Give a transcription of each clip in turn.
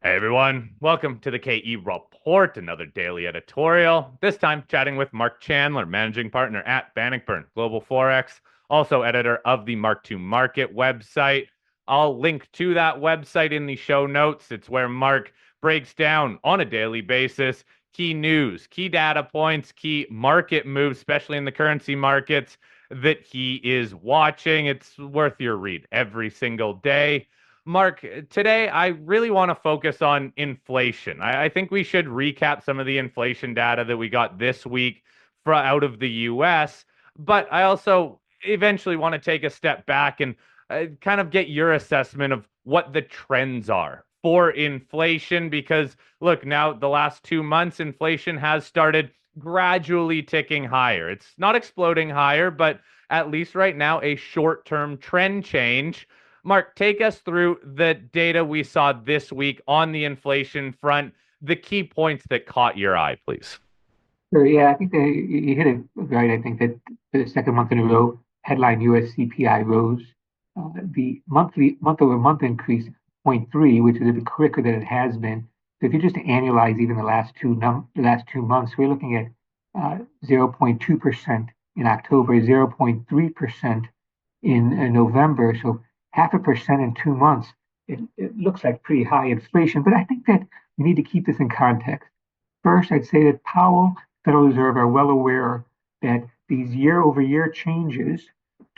Hey everyone, welcome to the KE Report, another daily editorial. This time chatting with Marc Chandler, managing partner at Bannockburn Global ForEx, also editor of the Mark to Market website. I'll link to that website in the show notes. It's where Mark breaks down on a daily basis key news, key data points, key market moves, especially in the currency markets that he is watching. It's worth your read every single day. Mark, today I really want to focus on inflation. I think we should recap some of the inflation data that we got this week out of the US, but I also eventually want to take a step back and kind of get your assessment of what the trends are for inflation. Because, look, now the last 2 months, inflation has started gradually ticking higher. It's not exploding higher, but at least right now, a short term trend change. Mark, take us through the data we saw this week on the inflation front, the key points that caught your eye, please. Sure, yeah, I think you hit it right. I think that for the second month in a row, headline US CPI rose. The month-over-month increase, 0.3, which is a bit quicker than it has been. So if you just annualize even the last 2 months, we're looking at 0.2% in October, 0.3% in November. So 0.5% in 2 months. It looks like pretty high inflation, but I think that we need to keep this in context. First, I'd say that Powell, Federal Reserve, are well aware that these year-over-year changes,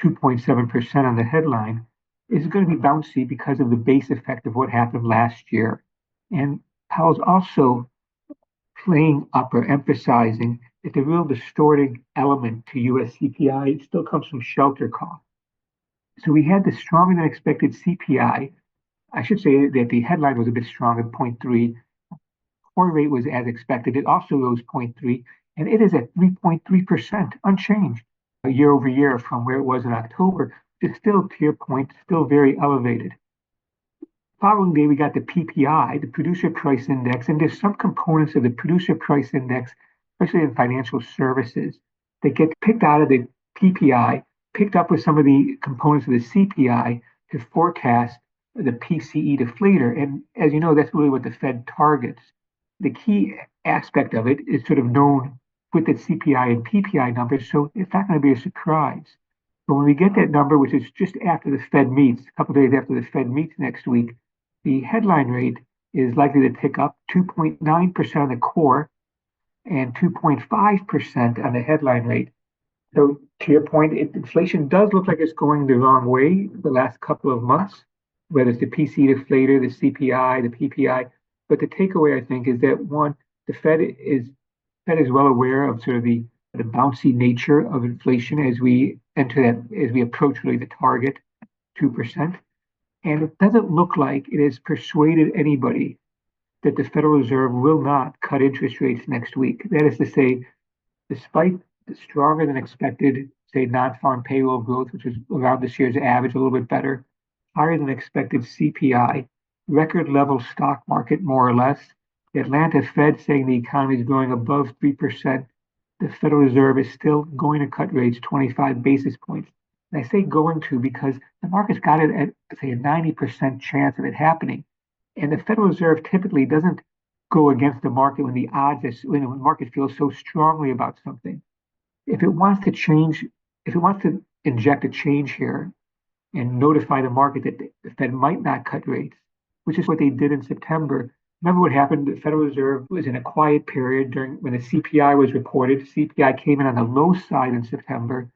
2.7% on the headline, is going to be bouncy because of the base effect of what happened last year. And Powell's also playing up or emphasizing that the real distorting element to US CPI still comes from shelter costs. So we had the stronger than expected CPI. I should say that the headline was a bit strong at 0.3. Core rate was as expected. It also rose zero point 0.3, and it is at 3.3%, unchanged year over year from where it was in October. It's still, to your point, still very elevated. Following day, we got the PPI, the Producer Price Index, and there's some components of the Producer Price Index, especially in financial services, that get picked out of the PPI, picked up with some of the components of the CPI to forecast the PCE deflator. And as you know, that's really what the Fed targets. The key aspect of it is sort of known with the CPI and PPI numbers, so it's not going to be a surprise. But when we get that number, which is just after the Fed meets, a couple of days after the Fed meets next week, the headline rate is likely to tick up 2.9% on the core and 2.5% on the headline rate. So to your point, inflation does look like it's going the wrong way the last couple of months, whether it's the PC deflator, the CPI, the PPI. But the takeaway, I think, is that one, the Fed is well aware of sort of the bouncy nature of inflation as we approach really the target 2%. And it doesn't look like it has persuaded anybody that the Federal Reserve will not cut interest rates next week. That is to say, despite the stronger than expected, say, non-farm payroll growth, which is around this year's average, a little bit better, higher than expected CPI, record level stock market, more or less. The Atlanta Fed saying the economy is growing above 3%. The Federal Reserve is still going to cut rates 25 basis points. And I say going to because the market's got it at, say, a 90% chance of it happening. And the Federal Reserve typically doesn't go against the market when when the market feels so strongly about something. If it wants to change, if it wants to inject a change here and notify the market that the Fed might not cut rates, which is what they did in September. Remember what happened? The Federal Reserve was in a quiet period during when the CPI was reported. CPI came in on the low side in September,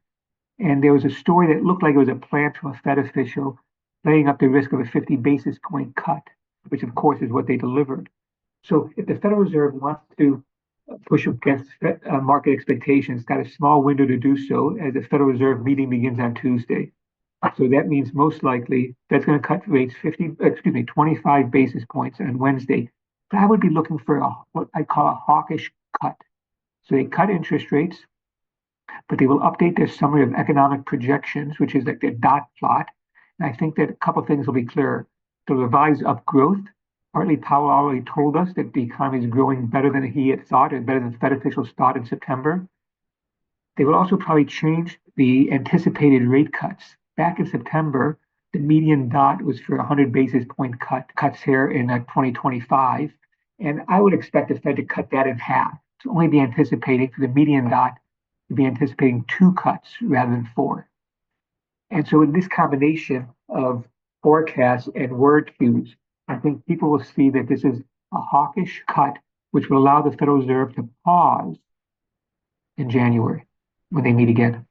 and there was a story that looked like it was a plan from a Fed official laying up the risk of a 50 basis point cut, which of course is what they delivered. So if the Federal Reserve wants to push against market expectations, it's got a small window to do so as the Federal Reserve meeting begins on Tuesday. So that means most likely that's going to cut rates 25 basis points on Wednesday. But I would be looking for what I call a hawkish cut. So they cut interest rates, but they will update their summary of economic projections, which is like their dot plot. And I think that a couple of things will be clear. They'll revise up growth. Partly Powell already told us that the economy is growing better than he had thought and better than Fed officials thought in September. They will also probably change the anticipated rate cuts. Back in September, The median dot was for 100 basis point cuts here in 2025. And I would expect the Fed to cut that in half, to only be anticipating for the median dot to be anticipating two cuts rather than four. And so in this combination of forecasts and word cues, I think people will see that this is a hawkish cut, which will allow the Federal Reserve to pause in January when they meet again.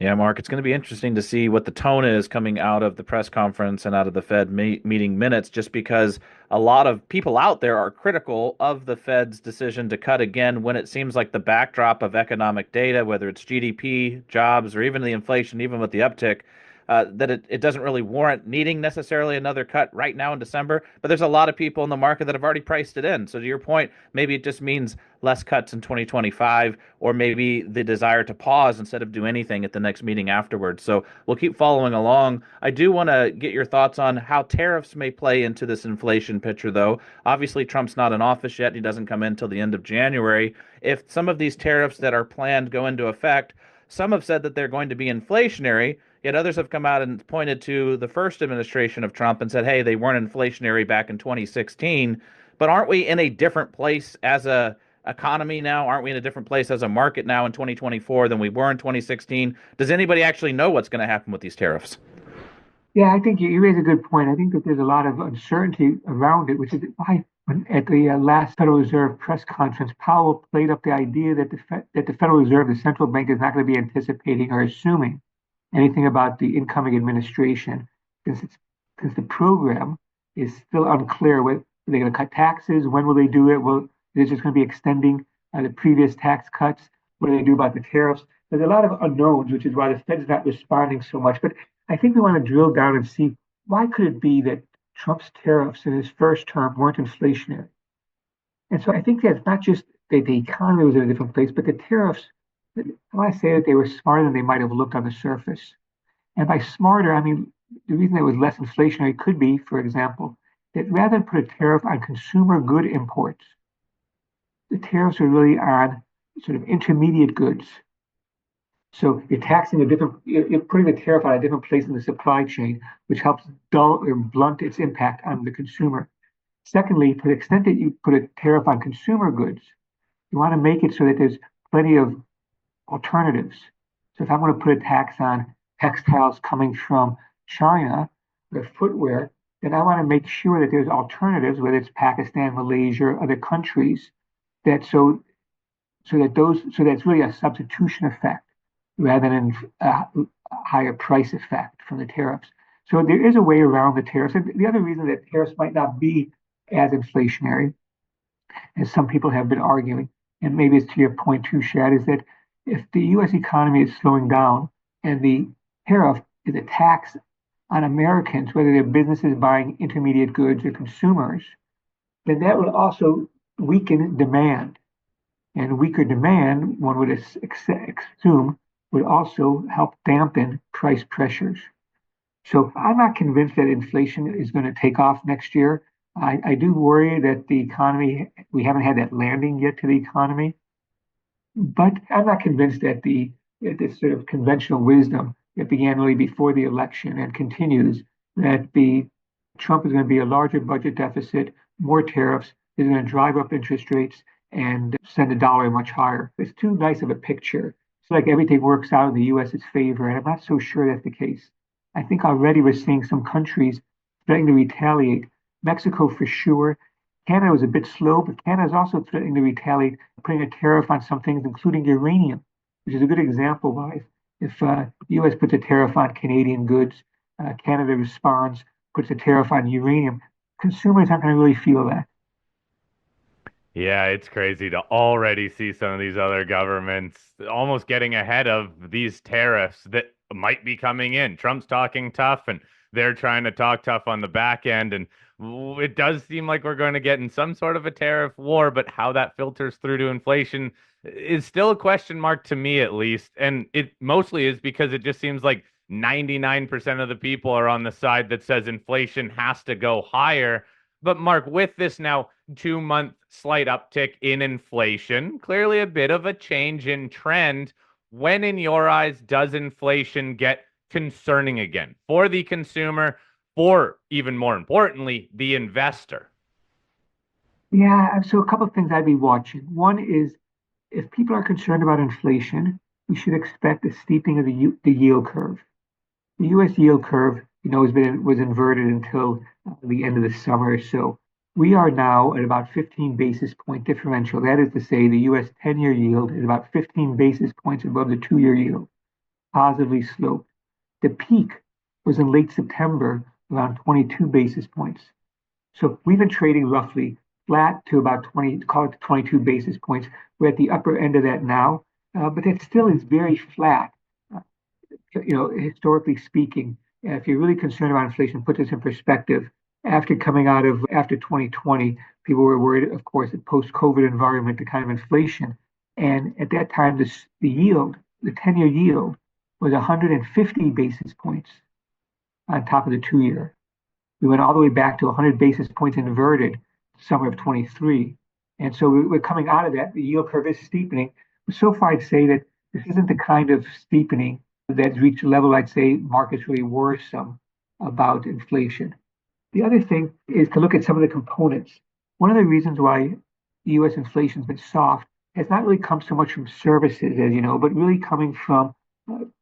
Yeah, Mark, it's going to be interesting to see what the tone is coming out of the press conference and out of the Fed meeting minutes, just because a lot of people out there are critical of the Fed's decision to cut again when it seems like the backdrop of economic data, whether it's GDP, jobs, or even the inflation, even with the uptick, that it doesn't really warrant needing necessarily another cut right now in December. But there's a lot of people in the market that have already priced it in. So to your point, maybe it just means less cuts in 2025, or maybe the desire to pause instead of do anything at the next meeting afterwards. So we'll keep following along. I do want to get your thoughts on how tariffs may play into this inflation picture, though. Obviously, Trump's not in office yet. He doesn't come in until the end of January. If some of these tariffs that are planned go into effect, some have said that they're going to be inflationary, yet others have come out and pointed to the first administration of Trump and said, hey, they weren't inflationary back in 2016. But aren't we in a different place as a economy now? Aren't we in a different place as a market now in 2024 than we were in 2016? Does anybody actually know what's going to happen with these tariffs? Yeah, I think you raise a good point. I think that there's a lot of uncertainty around it, which is why at the last Federal Reserve press conference, Powell played up the idea that the Federal Reserve, the central bank, is not going to be anticipating or assuming anything about the incoming administration, since the program is still unclear. Are they going to cut taxes? When will they do it? Well, they're just going to be extending the previous tax cuts. What do they do about the tariffs? There's a lot of unknowns, which is why the Fed's not responding so much. But I think we want to drill down and see, why could it be that Trump's tariffs in his first term weren't inflationary? And so I think that's not just that the economy was in a different place, but the tariffs, I want to say that they were smarter than they might have looked on the surface. And by smarter, I mean, the reason it was less inflationary could be, for example, that rather than put a tariff on consumer good imports, the tariffs are really on sort of intermediate goods. So you're taxing you're putting the tariff on a different place in the supply chain, which helps dull or blunt its impact on the consumer. Secondly, to the extent that you put a tariff on consumer goods, you want to make it so that there's plenty of alternatives. So if I want to put a tax on textiles coming from China or footwear, then I want to make sure that there's alternatives, whether it's Pakistan, Malaysia, or other countries, that that's really a substitution effect rather than a higher price effect from the tariffs. So there is a way around the tariffs. And the other reason that tariffs might not be as inflationary as some people have been arguing, and maybe it's to your point too, Shad, is that if the U.S. economy is slowing down and the tariff is a tax on Americans, whether they're businesses buying intermediate goods or consumers, then that would also weaken demand. And weaker demand, one would assume, would also help dampen price pressures. So I'm not convinced that inflation is going to take off next year. I do worry that the economy, we haven't had that landing yet to the economy. But I'm not convinced that this sort of conventional wisdom that began really before the election and continues, that the Trump is going to be a larger budget deficit, more tariffs, is going to drive up interest rates and send the dollar much higher. It's too nice of a picture. It's like everything works out in the U.S.'s favor, and I'm not so sure that's the case. I think already we're seeing some countries threatening to retaliate. Mexico for sure. Canada was a bit slow, but Canada is also threatening to retaliate, putting a tariff on some things, including uranium, which is a good example why if the U.S. puts a tariff on Canadian goods, Canada responds, puts a tariff on uranium. Consumers aren't going to really feel that. Yeah, it's crazy to already see some of these other governments almost getting ahead of these tariffs that might be coming in. Trump's talking tough and they're trying to talk tough on the back end. And it does seem like we're going to get in some sort of a tariff war, but how that filters through to inflation is still a question mark to me, at least. And it mostly is because it just seems like 99% of the people are on the side that says inflation has to go higher. But Mark, with this now 2 month slight uptick in inflation, clearly a bit of a change in trend. When, in your eyes, does inflation get concerning again for the consumer, for even more importantly, the investor? Yeah, so a couple of things I'd be watching. One is if people are concerned about inflation, we should expect a steepening of the yield curve. The U.S. yield curve, was inverted until the end of the summer. So we are now at about 15 basis point differential. That is to say, the U.S. 10-year yield is about 15 basis points above the 2-year yield, positively sloped. The peak was in late September, around 22 basis points. So we've been trading roughly flat to about 20, call it 22 basis points. We're at the upper end of that now, but that still is very flat. Historically speaking, if you're really concerned about inflation, put this in perspective. After 2020, people were worried, of course, the post-COVID environment, the kind of inflation. And at that time, the 10-year yield was 150 basis points on top of the 2-year. We went all the way back to 100 basis points inverted summer of 23. And so we're coming out of that. The yield curve is steepening. But so far, I'd say that this isn't the kind of steepening that's reached a level I'd say markets really worrisome about inflation. The other thing is to look at some of the components. One of the reasons why U.S. inflation has been soft has not really come so much from services, as you know, but really coming from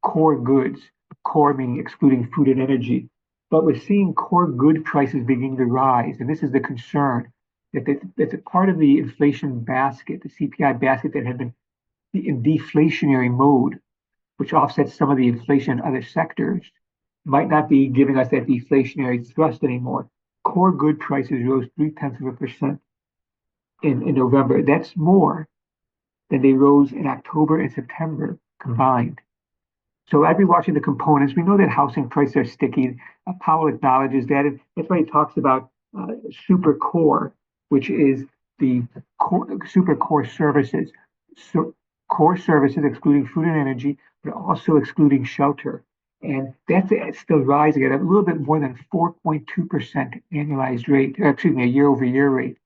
core goods, core meaning excluding food and energy. But we're seeing core good prices beginning to rise, and this is the concern that's a part of the inflation basket, the CPI basket that had been in deflationary mode, which offsets some of the inflation in other sectors, might not be giving us that deflationary thrust anymore. Core good prices rose 0.3% in November. That's more than they rose in October and September combined. So I'd be watching the components. We know that housing prices are sticky. Powell acknowledges that. And that's why he talks about super core, which is the super core services. So core services excluding food and energy, but also excluding shelter. And that's still rising at a little bit more than 4.2% annualized rate, a year-over-year rate.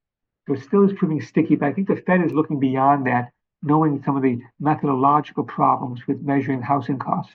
So it still is proving sticky, but I think the Fed is looking beyond that, knowing some of the methodological problems with measuring housing costs.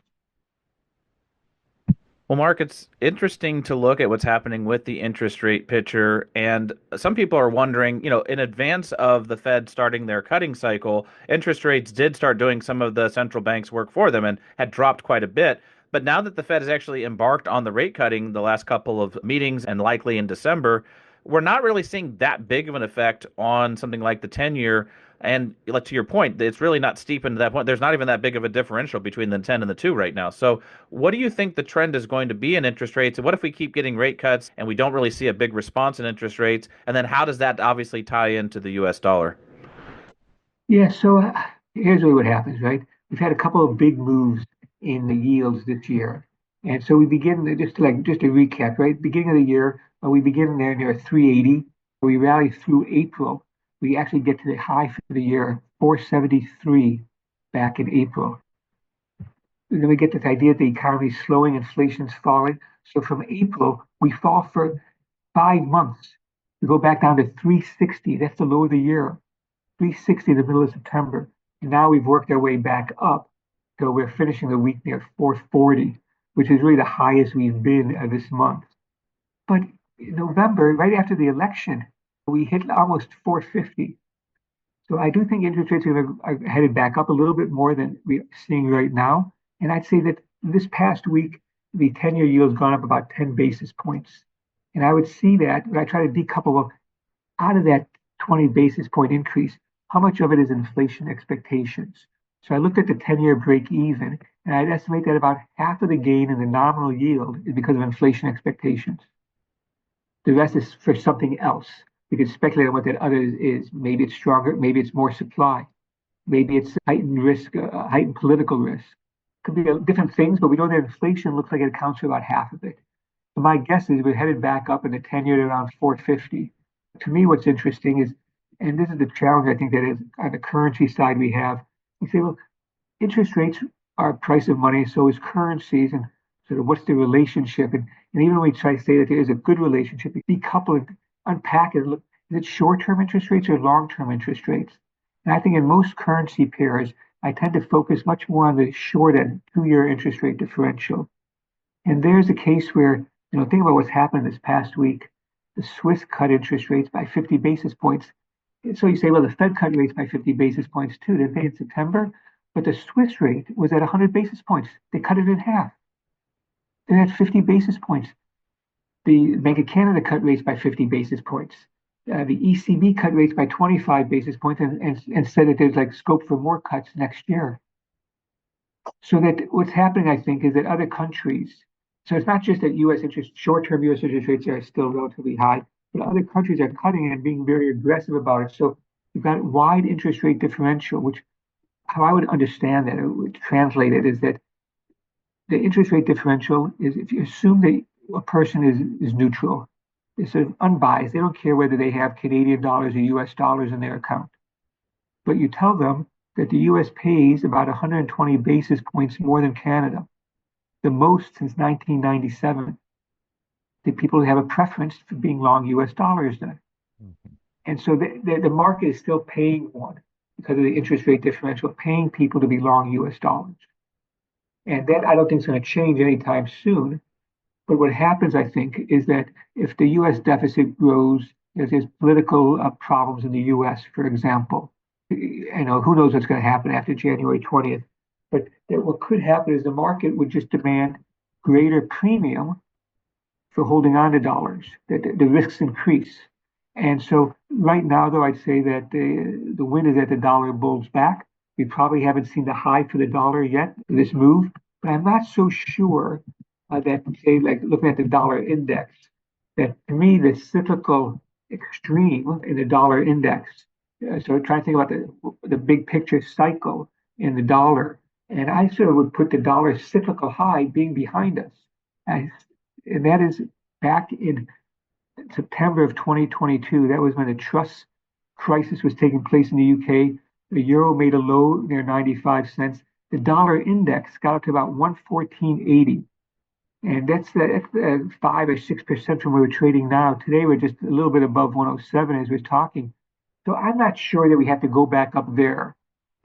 Well, Mark, it's interesting to look at what's happening with the interest rate picture. And some people are wondering, in advance of the Fed starting their cutting cycle, interest rates did start doing some of the central bank's work for them and had dropped quite a bit. But now that the Fed has actually embarked on the rate cutting the last couple of meetings and likely in December, we're not really seeing that big of an effect on something like the 10-year. And like to your point, it's really not steepened to that point. There's not even that big of a differential between the 10 and the 2 right now. So what do you think the trend is going to be in interest rates? And what if we keep getting rate cuts and we don't really see a big response in interest rates? And then how does that obviously tie into the US dollar? Yeah, so here's really what happens, right? We've had a couple of big moves in the yields this year. And so we begin, just to recap, right? Beginning of the year, we begin there near 380. We rally through April. We actually get to the high for the year, 473 back in April. And then we get this idea that the economy is slowing, inflation's falling. So from April, we fall for 5 months. We go back down to 360. That's the low of the year. 360 in the middle of September. And now we've worked our way back up. So we're finishing the week near 440, which is really the highest we've been this month. But in November, right after the election, we hit almost 450. So I do think interest rates are headed back up a little bit more than we're seeing right now. And I'd say that this past week, the 10-year yield's gone up about 10 basis points. And I would see that, I try to decouple out of that 20 basis point increase, how much of it is inflation expectations? So I looked at the 10-year break even, and I'd estimate that about half of the gain in the nominal yield is because of inflation expectations. The rest is for something else. We could speculate on what that other is. Maybe it's stronger, maybe it's more supply, maybe it's heightened risk, heightened political risk. Could be different things, but we know that inflation looks like it accounts for about half of it. So my guess is we're headed back up in the 10-year to around 450. To me, what's interesting is, and this is the challenge I think that is on the currency side we have, we say, well, interest rates are a price of money, so is currencies, and sort of what's the relationship? And even when we try to say that there is a good relationship, we decouple it, unpack it, and look, is it short-term interest rates or long-term interest rates? And I think in most currency pairs, I tend to focus much more on the short end, 2-year interest rate differential. And there's a case where, think about what's happened this past week. The Swiss cut interest rates by 50 basis points. So you say, well, the Fed cut rates by 50 basis points too, didn't they, in September? But the Swiss rate was at 100 basis points. They cut it in half. They're at 50 basis points. The Bank of Canada cut rates by 50 basis points. The ECB cut rates by 25 basis points and said that there's like scope for more cuts next year. So that what's happening, I think, is that other countries, so it's not just that short-term U.S. interest rates are still relatively high, but other countries are cutting and being very aggressive about it. So you've got wide interest rate differential, which how I would understand that, would translate it, is that the interest rate differential is if you assume that a person is neutral, they're sort of unbiased, they don't care whether they have Canadian dollars or US dollars in their account. But you tell them that the US pays about 120 basis points more than Canada, the most since 1997. The people have a preference for being long US dollars then. Mm-hmm. And so the market is still paying one because of the interest rate differential, paying people to be long US dollars. And that I don't think is going to change anytime soon. But what happens, I think, is that if the U.S. deficit grows, there's political problems in the U.S., for example. Who knows what's going to happen after January 20th. But what could happen is the market would just demand greater premium for holding on to dollars, that the risks increase. And so right now, though, I'd say that the wind is at the dollar bulls back. We probably haven't seen the high for the dollar yet, this move, but I'm not so sure that, say, like looking at the dollar index, that to me, the cyclical extreme in the dollar index, so trying to think about the big picture cycle in the dollar, and I sort of would put the dollar cyclical high being behind us. And that is back in September of 2022. That was when the trust crisis was taking place in the UK. The euro made a low near 95 cents. The dollar index got up to about 114.80. And that's 5 or 6% from where we're trading now. Today, we're just a little bit above 107 as we're talking. So I'm not sure that we have to go back up there.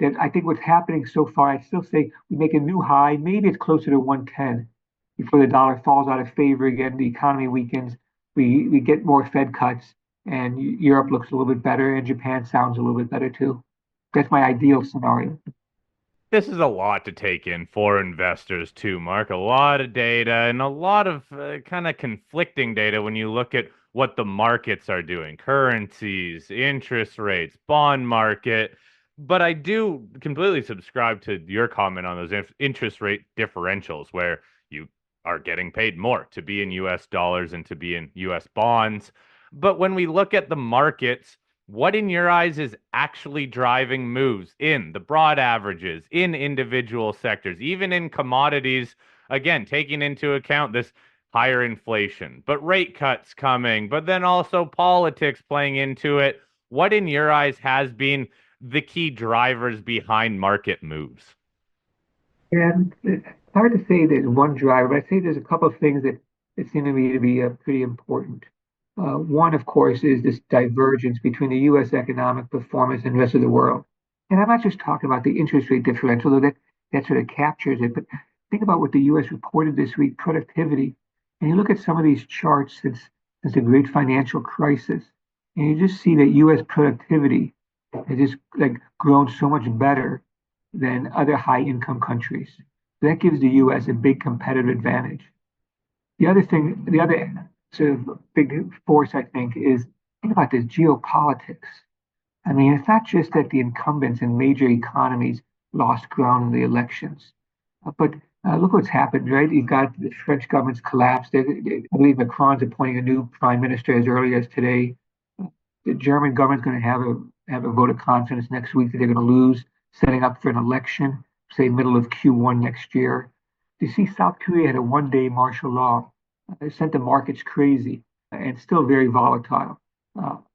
That I think what's happening so far, I'd still say we make a new high. Maybe it's closer to 110 before the dollar falls out of favor again. The economy weakens. We get more Fed cuts, and Europe looks a little bit better, and Japan sounds a little bit better too. That's my ideal scenario. This is a lot to take in for investors too, Mark. A lot of data and a lot of kind of conflicting data when you look at what the markets are doing, currencies, interest rates, bond market. But I do completely subscribe to your comment on those interest rate differentials where you are getting paid more to be in US dollars and to be in US bonds. But when we look at the markets, what in your eyes is actually driving moves in the broad averages, in individual sectors, even in commodities, again, taking into account this higher inflation, but rate cuts coming, but then also politics playing into it. What in your eyes has been the key drivers behind market moves? And it's hard to say there's one driver, but I'd say there's a couple of things that seem to me to be pretty important. One, of course, is this divergence between the U.S. economic performance and the rest of the world. And I'm not just talking about the interest rate differential, though that sort of captures it, but think about what the U.S. reported this week, productivity. And you look at some of these charts since the great financial crisis, and you just see that U.S. productivity has just like grown so much better than other high income countries. That gives the US a big competitive advantage. The other sort of big force, I think, is think about this geopolitics. I mean, it's not just that the incumbents in major economies lost ground in the elections, but look what's happened, right? You've got the French government's collapsed. I believe Macron's appointing a new prime minister as early as today. The German government's going to have a vote of confidence next week that they're going to lose, setting up for an election, say middle of Q1 next year. You see, South Korea had a one-day martial law. It sent the markets crazy and still very volatile.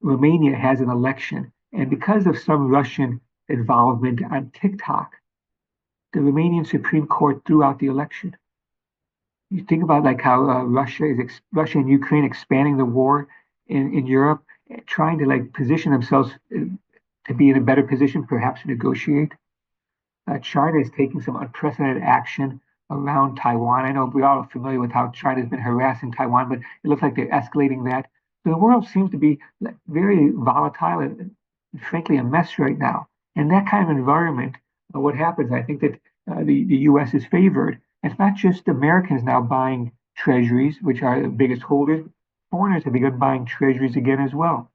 Romania has an election, and because of some Russian involvement on TikTok, the Romanian Supreme Court threw out the election. You think about like how Russia and Ukraine expanding the war in Europe, trying to like position themselves to be in a better position, perhaps to negotiate. China is taking some unprecedented action around Taiwan. I know we all are familiar with how China's been harassing Taiwan, but it looks like they're escalating that. So the world seems to be very volatile and frankly a mess right now. In that kind of environment, what happens? I think that the U.S. is favored. It's not just Americans now buying treasuries, which are the biggest holders. Foreigners have begun buying treasuries again as well.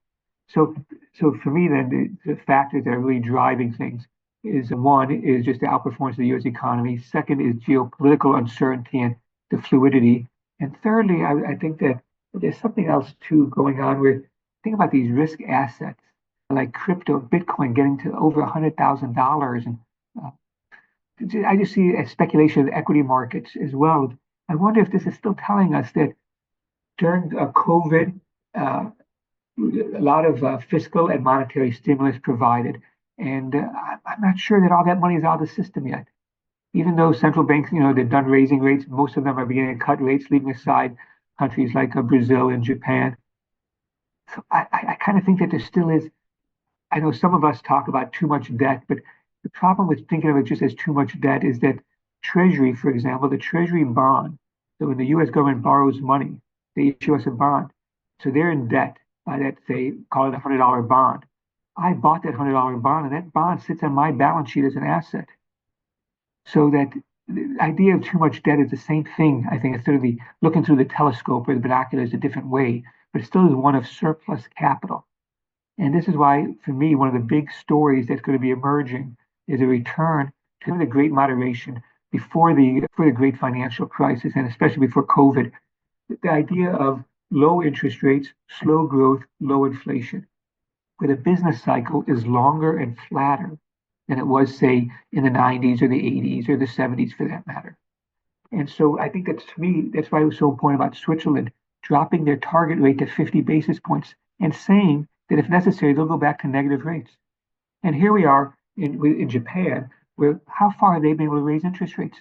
So, so for me, then the factors that are really driving things is one is just the outperformance of the U.S. economy. Second is geopolitical uncertainty and the fluidity. And thirdly, I think that there's something else too going on where think about these risk assets like crypto, Bitcoin getting to over $100,000, and uh, I just see a speculation of the equity markets as well. I wonder if this is still telling us that during COVID, uh, a lot of fiscal and monetary stimulus provided. And I'm not sure that all that money is out of the system yet. Even though central banks, they're done raising rates, most of them are beginning to cut rates, leaving aside countries like Brazil and Japan. So I kind of think that there still is. I know some of us talk about too much debt, but the problem with thinking of it just as too much debt is that Treasury, for example, the Treasury bond. So when the U.S. government borrows money, they issue us a bond. So they're in debt by that, say, call it $100 bond. I bought that $100 bond, and that bond sits on my balance sheet as an asset. So that the idea of too much debt is the same thing, I think, instead of the looking through the telescope or the binoculars a different way, but it still is one of surplus capital. And this is why, for me, one of the big stories that's going to be emerging is a return to the great moderation before the great financial crisis, and especially before COVID. The idea of low interest rates, slow growth, low inflation, where the business cycle is longer and flatter than it was, say, in the 90s or the 80s or the 70s for that matter. And so I think that's to me, that's why it was so important about Switzerland dropping their target rate to 50 basis points and saying that if necessary, they'll go back to negative rates. And here we are in Japan, where how far have they been able to raise interest rates?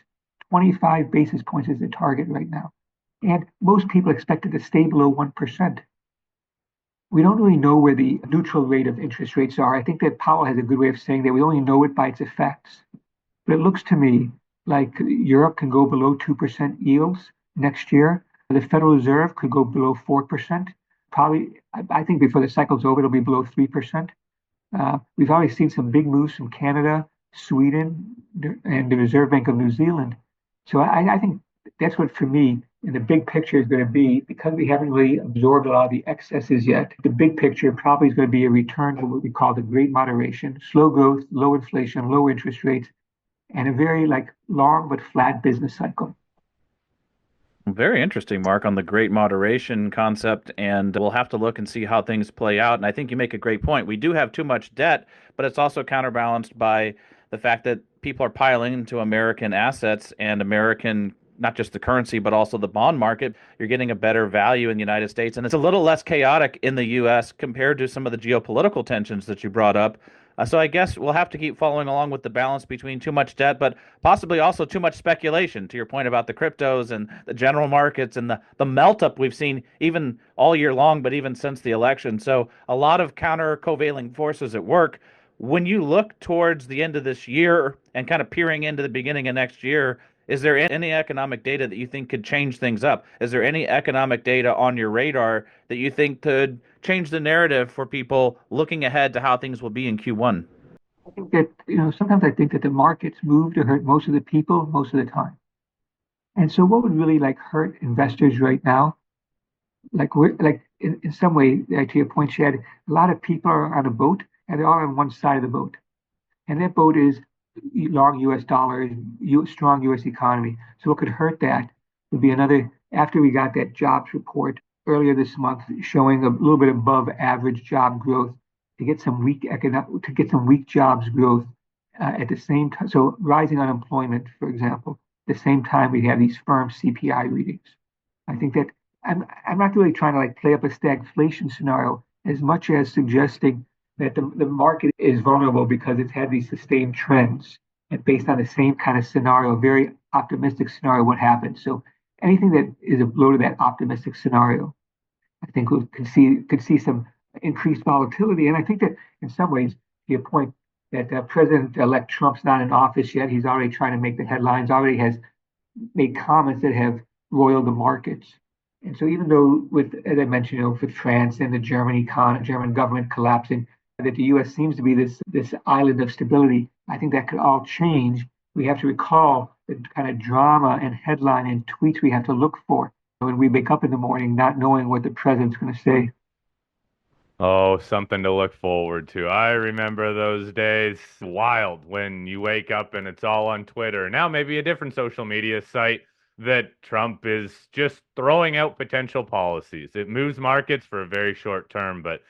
25 basis points is the target right now. And most people expect it to stay below 1%. We don't really know where the neutral rate of interest rates are. I think that Powell has a good way of saying that we only know it by its effects. But it looks to me like Europe can go below 2% yields next year. The Federal Reserve could go below 4%. Probably, I think before the cycle's over, it'll be below 3%. We've already seen some big moves from Canada, Sweden, and the Reserve Bank of New Zealand. So I think that's what, for me, in the big picture is going to be, because we haven't really absorbed a lot of the excesses yet, the big picture probably is going to be a return to what we call the great moderation, slow growth, low inflation, low interest rates, and a very long but flat business cycle. Very interesting, Mark, on the great moderation concept, and we'll have to look and see how things play out. And I think you make a great point. We do have too much debt, but it's also counterbalanced by the fact that people are piling into American assets and American, not just the currency, but also the bond market. You're getting a better value in the United States, and it's a little less chaotic in the U.S. compared to some of the geopolitical tensions that you brought up. So I guess we'll have to keep following along with the balance between too much debt, but possibly also too much speculation, to your point about the cryptos and the general markets and the melt up we've seen even all year long, but even since the election. So a lot of counter covalent forces at work. When you look towards the end of this year and kind of peering into the beginning of next year, is there any economic data that you think could change things up? Is there any economic data on your radar that you think could change the narrative for people looking ahead to how things will be in Q1? I think that, sometimes I think that the markets move to hurt most of the people most of the time. And so what would really hurt investors right now? We're in some way, to your point, Chad, a lot of people are on a boat and they're all on one side of the boat. And that boat is long US dollars, strong US economy. So what could hurt that would be after we got that jobs report earlier this month showing a little bit above average job growth, to get some weak jobs growth at the same time. So rising unemployment, for example, at the same time we have these firm CPI readings. I think that I'm not really trying to play up a stagflation scenario as much as suggesting that the market is vulnerable because it's had these sustained trends, and based on the same kind of scenario, a very optimistic scenario, what happens. So anything that is a blow to that optimistic scenario, I think we could see some increased volatility. And I think that in some ways, to your point, that President-elect Trump's not in office yet. He's already trying to make the headlines, already has made comments that have roiled the markets. And so even though with, as I mentioned, with France and the German government collapsing, that the US seems to be this island of stability, I think that could all change. We have to recall the kind of drama and headline and tweets we have to look for when we wake up in the morning not knowing what the president's going to say. Oh, something to look forward to. I remember those days. Wild when you wake up and it's all on Twitter. Now maybe a different social media site that Trump is just throwing out potential policies. It moves markets for a very short term, but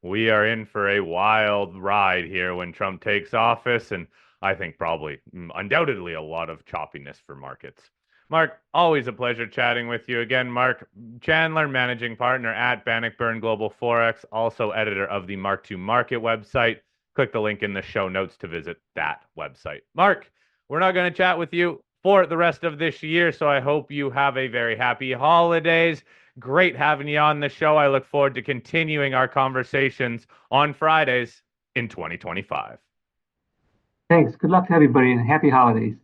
we are in for a wild ride here when Trump takes office, and I think probably undoubtedly a lot of choppiness for markets. Mark, always a pleasure chatting with you again. Marc Chandler, managing partner at Bannockburn Global ForEx, also editor of the Mark II Market website. Click the link in the show notes to visit that website. Mark, we're not going to chat with you for the rest of this year, so I hope you have a very happy holidays. Great having you on the show. I look forward to continuing our conversations on Fridays in 2025. Thanks. Good luck to everybody and happy holidays.